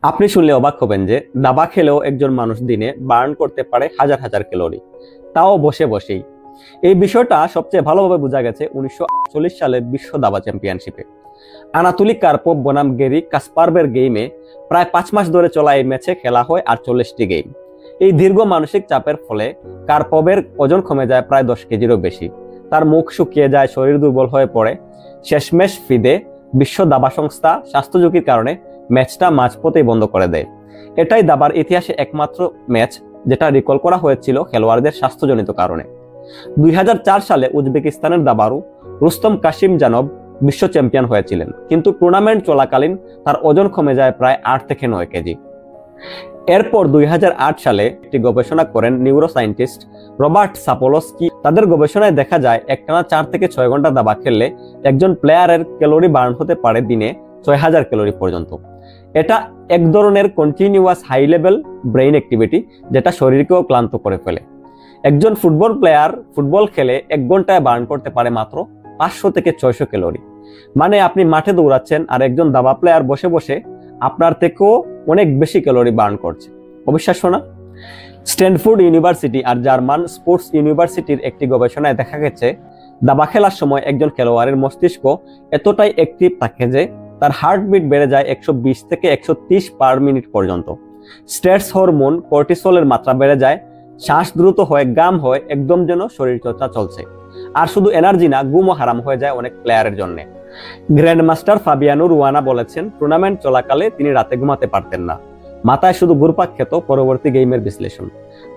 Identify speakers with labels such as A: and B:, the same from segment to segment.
A: আপনি শুনলে অবাক হবেন যে দাবা খেলেও একজন মানুষ দিনে বার্ন করতে পারে হাজার হাজার ক্যালোরি, তাও বসে বসেই। এই বিষয়টা সবচেয়ে ভালোভাবে বোঝা গেছে 1948 সালের বিশ্ব দাবা চ্যাম্পিয়নশিপে। আনাতুলি কার্পভ বনাম গেরি কাসপারভের গেমে প্রায় 5 মাস ধরে চলা এই ম্যাচে খেলা হয় 48টি গেম। এই দীর্ঘ মানসিক চাপের ফলে কার্পভের ওজন কমে যায় প্রায় 10 কেজিরও বেশি। তার মুখ শুকিয়ে যায়, শরীর দুর্বল হয়ে পড়ে। শেষমেশ ফিদে বিশ্ব দাবা সংস্থা স্বাস্থ্য ঝুঁকির কারণে ম্যাচটা মাঝপথেই বন্ধ করে দেয়। এটাই দাবার ইতিহাসে একমাত্র ম্যাচ যেটা রিকল করা হয়েছিল খেলোয়াড়দের স্বাস্থ্যজনিত কারণে। 2004 সালে উজবেকিস্তানের দাবারু রুস্তম কাশিমজানভ বিশ্ব চ্যাম্পিয়ন হয়েছিলেন, কিন্তু টুর্নামেন্ট চলাকালীন তার ওজন কমে যায় প্রায় 8 থেকে 9 কেজি। এরপর 2008 সালে একটি গবেষণা করেন নিউরোসায়েন্টিস্ট রবার্ট সাপোলস্কি। তাদের গবেষণায় দেখা যায় একটানা 4 থেকে 6 ঘন্টা দাবা খেললে একজন প্লেয়ারের ক্যালোরি বার্ন হতে পারে দিনে 6000 ক্যালোরি পর্যন্ত। এটা এক ধরনের continuous high level brain activity, যেটা শরীরকেও ক্লান্ত করে ফেলে। একজন ফুটবল প্লেয়ার ফুটবল খেলে 1 ঘন্টায় বার্ন করতে পারে মাত্র 500 থেকে 600 ক্যালোরি। মানে আপনি মাঠে দৌড়াচ্ছেন আর একজন দাবা প্লেয়ার বসে বসে আপনার থেকেও অনেক বেশি ক্যালোরি বার্ন করছে। অবিশ্বাস্য না? স্ট্যানফোর্ড ইউনিভার্সিটি আর জার্মান স্পোর্টস ইউনিভার্সিটির একটি গবেষণায় দেখা গেছে দাবা খেলার সময় একজন খেলোয়াড়ের মস্তিষ্ক এতটাই অ্যাক্টিভ থাকে যে তার হার্টবিট বেড়ে যায় 120 থেকে 130 পার মিনিট পর্যন্ত। স্ট্রেস হরমোন কর্টিসলের মাত্রা বেড়ে যায়, শ্বাস দ্রুত হয়, গাম হয়, একদম যেন শরীরচর্চা চলছে। আর শুধু এনার্জি না, ঘুমও হারাম হয়ে যায় অনেক প্লেয়ারের জন্য। গ্র্যান্ডমাস্টার ফাবিয়ানো রুয়ানা বলেছেন টুর্নামেন্ট চলাকালে তিনি রাতে ঘুমাতে পারতেন না, মাথায় শুধু ঘুরপাক খেত পরবর্তী গেমের বিশ্লেষণ।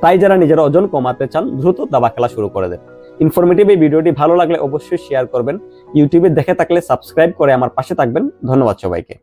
A: তাই যারা নিজের ওজন কমাতে চান দ্রুত দাবা খেলা শুরু করে দেন। ইনফরমেটিভ এই ভিডিওটি ভালো লাগলে অবশ্যই শেয়ার করবেন। ইউটিউবে দেখে থাকলে সাবস্ক্রাইব করে আমার পাশে থাকবেন। ধন্যবাদ সবাইকে।